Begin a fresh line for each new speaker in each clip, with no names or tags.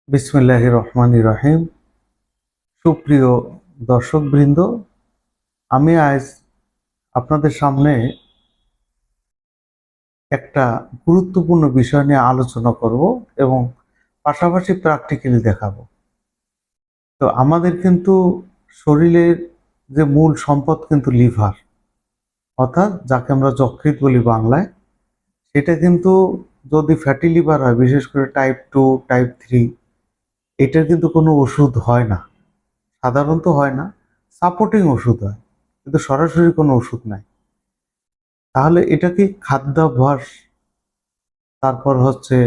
বিসমিল্লাহির রহমানির রহিম। সুপ্রিয় দর্শকবৃন্দ, আমি আজ আপনাদের সামনে একটা গুরুত্বপূর্ণ বিষয় নিয়ে আলোচনা করব এবং পাশাপাশি প্র্যাকটিক্যালি দেখাবো। তো আমাদের কিন্তু শরীরের যে মূল সম্পদ কিন্তু লিভার, অর্থাৎ যাকে আমরা যকৃৎ বলি বাংলায়। সেটা কিন্তু যদি ফ্যাটি লিভার হয়, বিশেষ করে টাইপ 2 টাইপ 3, এটার কিন্তু কোনো ওষুধ হয় না, সাধারণত হয় না। সাপোর্টিং ওষুধ হয়, কিন্তু সরাসরি কোনো ওষুধ নাই। তাহলে এটা কি খাদ্যাভ্যাস, তারপর হচ্ছে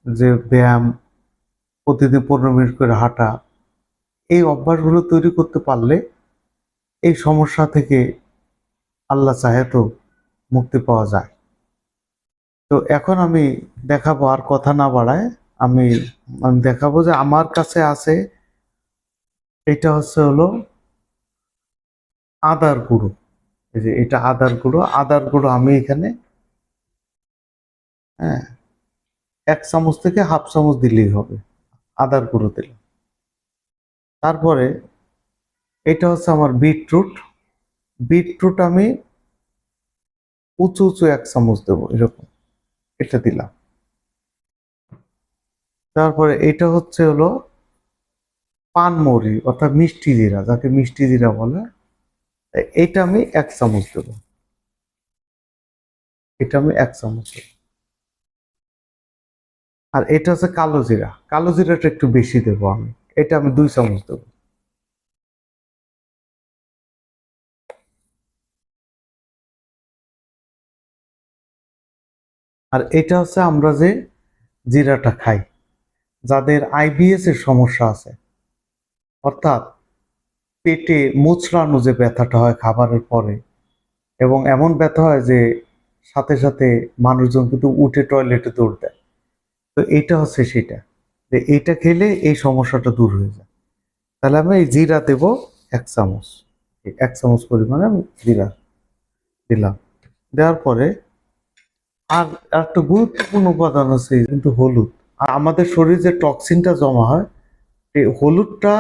যে ব্যায়াম, প্রতিদিন 15 মিনিট করে হাঁটা, এই অভ্যাসগুলো তৈরি করতে পারলে এই সমস্যা থেকে আল্লাহ চাহে তো মুক্তি পাওয়া যায়। তো এখন আমি দেখাবো, আর কথা না বাড়ায় আমি আমি দেখাবো যে আমার কাছে আছে, এটা হলো আদার গুঁড়ো। এই যে এটা আদার গুঁড়ো আমি এখানে, হ্যাঁ, 1 চামচ থেকে হাফ চামচ দিলেই হবে আদার গুঁড়ো দিলে। তারপরে এটা হচ্ছে আমার বিটরুট। বিটরুট আমি উঁচু উঁচু 1 চামচ দেবো, এরকম এটা দিলাম। তারপরে এটা হলো পানমৌরি, অর্থাৎ মিষ্টি জিরা, যাকে মিষ্টি জিরা বলে। এটা আমি 1 চামচ দেবো, এটা আমি 1 চামচ দেবো। আর এটা হচ্ছে কালো জিরা, কালো জিরাটা একটু বেশি দেবো আমি, এটা আমি 2 চামচ দেবো। আর এটা হচ্ছে আমরা যে জিরাটা খাই, যাদের আইবিএস এর সমস্যা আছে, অর্থাৎ পেটে মোচড়ানো যে ব্যথাটা হয় খাবারের পরে, এবং এমন ব্যথা হয় যে সাথে সাথে মানুষজন কিন্তু উঠে টয়লেটে দৌড় দেয়। তো এটা হচ্ছে সেটা, যে এইটা খেলে এই সমস্যাটা দূর হয়ে যায়। তাহলে আমি এই জিরা দেবো 1 চামচ, 1 চামচ পরিমাণে আমি জিরা দিলাম। দেওয়ার পরে আর একটা গুরুত্বপূর্ণ উপাদান আছে কিন্তু হলুদ। আর আমাদের শরীরে যে টক্সিনটা জমা হয়, এই হলুদটা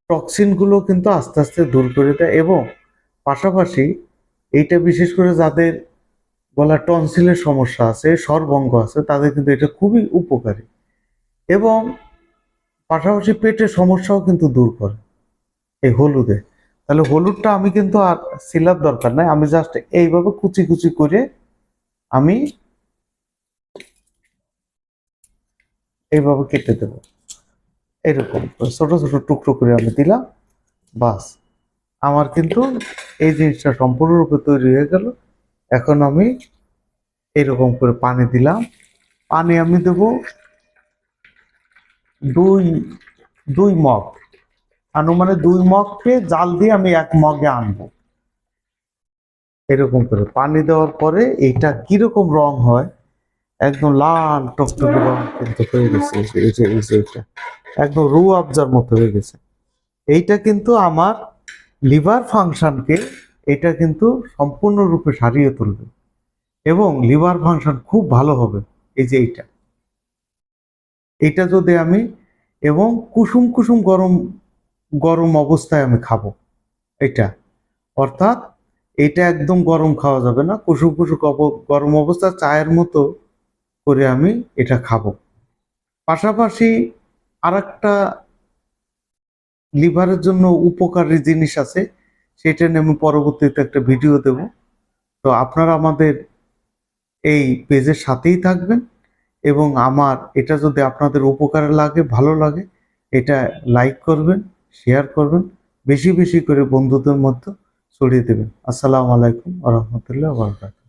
টক্সিনগুলো কিন্তু আস্তে আস্তে দূর করে দেয়। এবং পাশাপাশি এইটা বিশেষ করে যাদের গলা টনসিলের সমস্যা আছে, স্বরভঙ্গ আছে, তাদের কিন্তু এটা খুবই উপকারী। এবং পাশাপাশি পেটের সমস্যাও কিন্তু দূর করে এই হলুদে। তাহলে হলুদটা আমি কিন্তু আর সিলার দরকার নাই, আমি জাস্ট এইভাবে কুচি কুচি করে আমি এইভাবে কেটে দেব, এরকম ছোট ছোট টুকরো করে আমি দিলাম। বাস, আমার কিন্তু এই জিনিসটা সম্পূর্ণরূপে তৈরি হয়ে গেল। এখন আমি এরকম করে পানি দিলাম। পানি আমি দেব দুই দুই মগ, আনুমানিক 2 মগকে জাল দিয়ে আমি 1 মগে আনবো। এরকম করে পানি দেওয়ার পরে এইটা কিরকম রং হয়, একদম লাল টকটকে রং কিন্তু হয়ে গেছে। এটা একদম রু আফজার মতো হয়ে গেছে। এইটা কিন্তু আমার লিভার ফাংশনকে, এটা কিন্তু সম্পূর্ণরূপে সারিয়ে তুলবে এবং লিভার ফাংশন খুব ভালো হবে। এই যে এটা যদি আমি, এবং কুসুম কুসুম গরম গরম অবস্থায় আমি খাবো এটা, অর্থাৎ এটা একদম গরম খাওয়া যাবে না, কুসুম কুসুম গরম অবস্থা চায়ের মতো করে আমি এটা খাবো। পাশাপাশি আরেকটা লিভারের জন্য উপকারী জিনিস আছে, সেটা নিয়ে আমি পরবর্তীতে একটা ভিডিও দেব। তো আপনারা আমাদের এই পেজের সাথেই থাকবেন, এবং আমার এটা যদি আপনাদের উপকারে লাগে, ভালো লাগে, এটা লাইক করবেন, শেয়ার করবেন, বেশি বেশি করে বন্ধুদের মধ্যে ছড়িয়ে দেবেন। আসসালামু আলাইকুম ওয়া রাহমাতুল্লাহি ওয়া বারাকাতুহু।